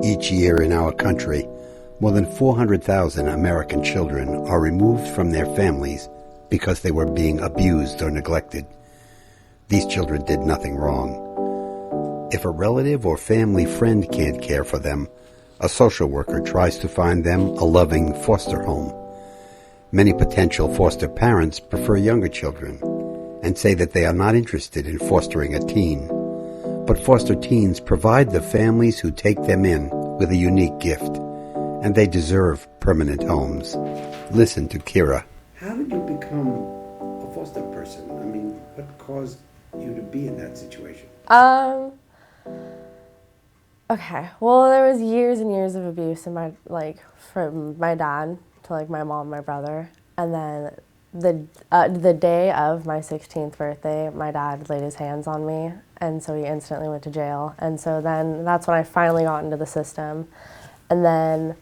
Each year in our country, more than 400,000 American children are removed from their families because they were being abused or neglected. These children did nothing wrong. If a relative or family friend can't care for them, a social worker tries to find them a loving foster home. Many potential foster parents prefer younger children and say that they are not interested in fostering a teen. But foster teens provide the families who take them in with a unique gift, and they deserve permanent homes. Listen to Kira. How did you become a foster person? I mean, what caused you to be in that situation? Okay. Well, there was years and years of abuse in from my dad to my mom and my brother. And then the day of my 16th birthday, my dad laid his hands on me, and so he instantly went to jail. And so then that's when I finally got into the system. And then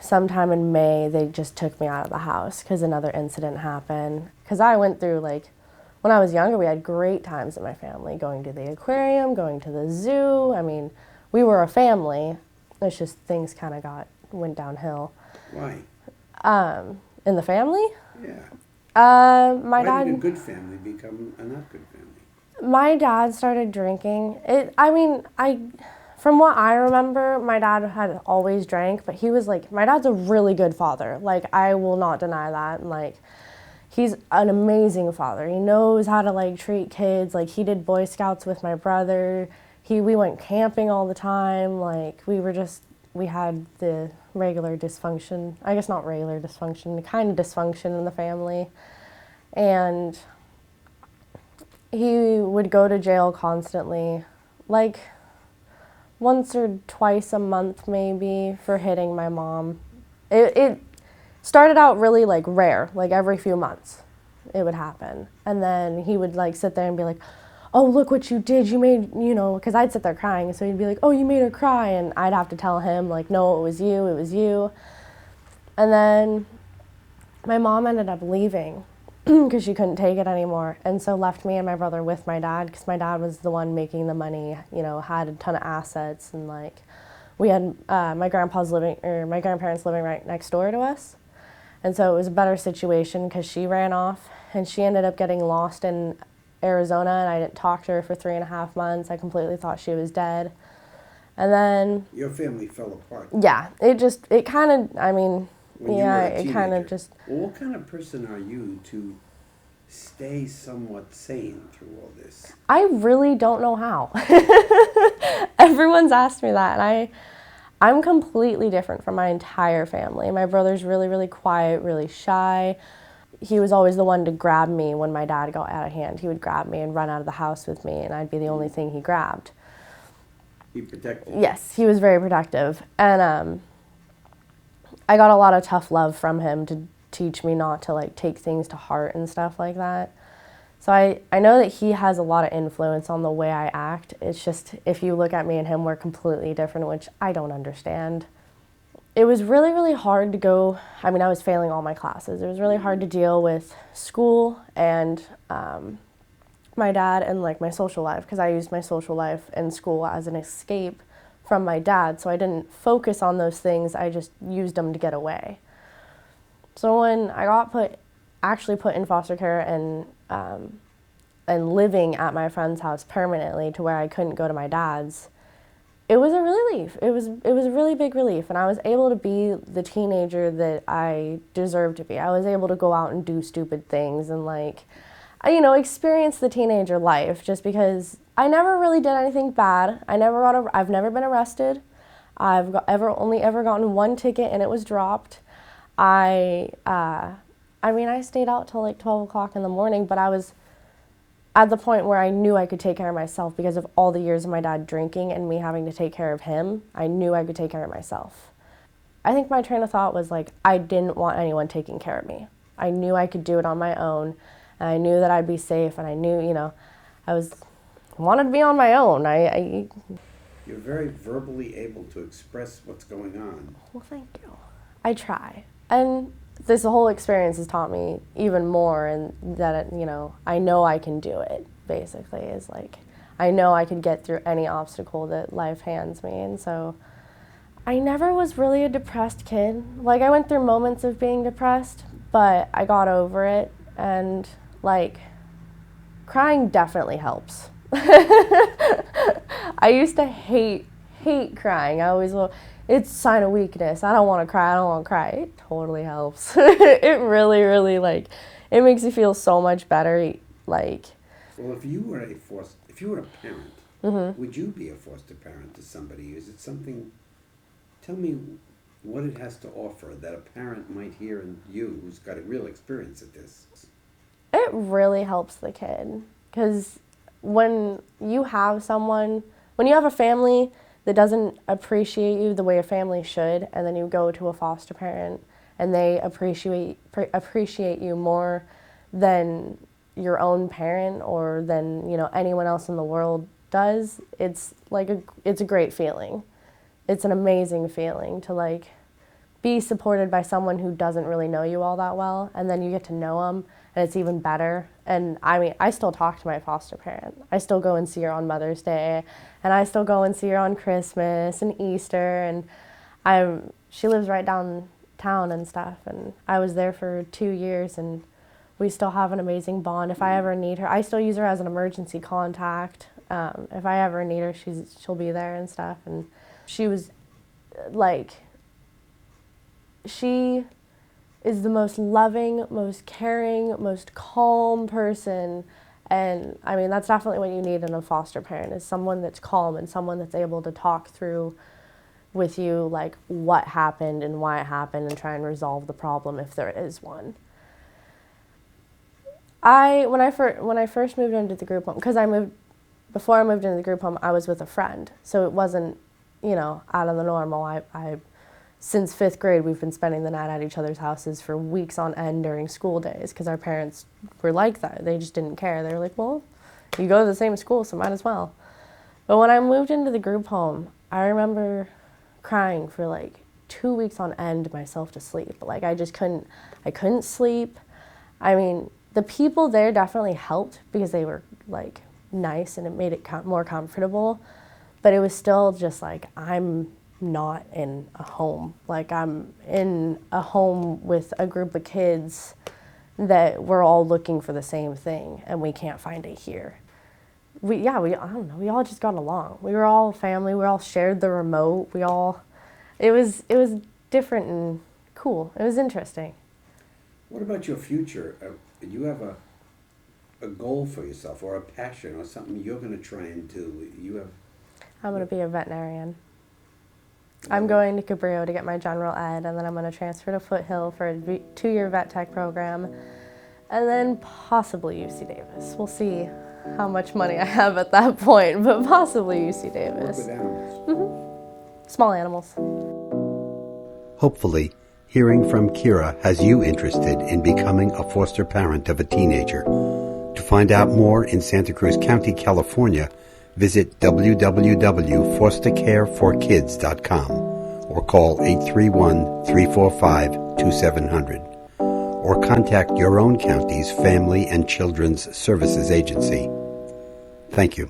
sometime in May, they just took me out of the house because another incident happened. Because I went through, when I was younger, we had great times in my family, going to the aquarium, going to the zoo. I mean, we were a family. It's just things kind of went downhill. Why? In the family? Yeah. My dad. Why did a good family become a not good family? My dad started drinking. From what I remember, my dad had always drank, but he was my dad's a really good father. I will not deny that. And he's an amazing father. He knows how to treat kids. He did Boy Scouts with my brother. We went camping all the time. We had the regular dysfunction. I guess not regular dysfunction, the kind of dysfunction in the family. And he would go to jail constantly, once or twice a month maybe, for hitting my mom. It started out really rare, every few months it would happen. And then he would sit there and be like, oh, look what you did, you made, because I'd sit there crying, so he'd be like, oh, you made her cry, and I'd have to tell him, no, it was you. And then my mom ended up leaving because she couldn't take it anymore, and so left me and my brother with my dad, because my dad was the one making the money, had a ton of assets, and we had my grandparents living right next door to us, and so it was a better situation because she ran off, and she ended up getting lost in Arizona, and I didn't talk to her for 3.5 months. I completely thought she was dead. And then your family fell apart. Yeah, it kind of, When you were a it kind of teenager. just. Well, what kind of person are you to stay somewhat sane through all this? I really don't know how. Everyone's asked me that, and I'm completely different from my entire family. My brother's really, really quiet, really shy. He was always the one to grab me when my dad got out of hand. He would grab me and run out of the house with me, and I'd be the only thing he grabbed. He protected you? Yes, he was very protective. And I got a lot of tough love from him to teach me not to take things to heart and stuff like that. So I know that he has a lot of influence on the way I act. It's just, if you look at me and him, we're completely different, which I don't understand. It was really, really hard to go. I was failing all my classes. It was really hard to deal with school and my dad and my social life, because I used my social life and school as an escape from my dad. So I didn't focus on those things. I just used them to get away. So when I got actually put in foster care and living at my friend's house permanently to where I couldn't go to my dad's, it was a relief. It was a really big relief, and I was able to be the teenager that I deserved to be. I was able to go out and do stupid things and experience the teenager life, just because I never really did anything bad. I've never been arrested. I've only ever gotten one ticket, and it was dropped. I stayed out till 12 o'clock in the morning, but I was at the point where I knew I could take care of myself because of all the years of my dad drinking and me having to take care of him. I knew I could take care of myself. I think my train of thought was I didn't want anyone taking care of me. I knew I could do it on my own, and I knew that I'd be safe, and I knew, I wanted to be on my own. You're very verbally able to express what's going on. Well, thank you. I try. And this whole experience has taught me even more, and that, I know I can do it, basically, is I know I could get through any obstacle that life hands me. And so I never was really a depressed kid. Like, I went through moments of being depressed, but I got over it. And, like, crying definitely helps. I used to hate crying. I always, well, it's a sign of weakness. I don't want to cry. I don't want to cry. It totally helps. It really, really, like, it makes you feel so much better. Like, well, if you were a parent, would you be a foster parent to somebody? Is it something? Tell me what it has to offer that a parent might hear in you, who's got a real experience at this. it really helps the kid, because when you have a family that doesn't appreciate you the way a family should, and then you go to a foster parent and they appreciate you more than your own parent or than, you know, anyone else in the world does, it's a great feeling. It's an amazing feeling to, like, be supported by someone who doesn't really know you all that well, and then you get to know them, and it's even better. And I mean, I still talk to my foster parent. I still go and see her on Mother's Day, and I still go and see her on Christmas and Easter, and she lives right downtown and stuff, and I was there for 2 years, and we still have an amazing bond. If I ever need her, I still use her as an emergency contact. If I ever need her, she'll be there and stuff. And she was, like, she is the most loving, most caring, most calm person. And I mean, that's definitely what you need in a foster parent, is someone that's calm and someone that's able to talk through with you, like, what happened and why it happened, and try and resolve the problem if there is one. When I first moved into the group home, because before I moved into the group home, I was with a friend, so it wasn't, you know, out of the normal. Since 5th grade, we've been spending the night at each other's houses for weeks on end during school days, because our parents were like that. They just didn't care. They were like, well, you go to the same school, so might as well. But when I moved into the group home, I remember crying for like 2 weeks on end myself to sleep. Like, I couldn't sleep. I mean, the people there definitely helped because they were, like, nice, and it made it more comfortable. But it was still just like, I'm not in a home. Like, I'm in a home with a group of kids that we're all looking for the same thing, and we can't find it here. I don't know, we all just got along. We were all family, we all shared the remote, it was different and cool. It was interesting. What about your future? Do you have a goal for yourself, or a passion, or something you're going to try and do? I'm going to be a veterinarian. I'm going to Cabrillo to get my general ed, and then I'm going to transfer to Foothill for a 2-year vet tech program, and then possibly UC Davis. We'll see how much money I have at that point, but possibly UC Davis. Work with animals. Mm-hmm. Small animals. Hopefully, hearing from Kira has you interested in becoming a foster parent of a teenager. To find out more in Santa Cruz County, California, visit www.fostercareforkids.com or call 831-345-2700 or contact your own county's Family and Children's Services Agency. Thank you.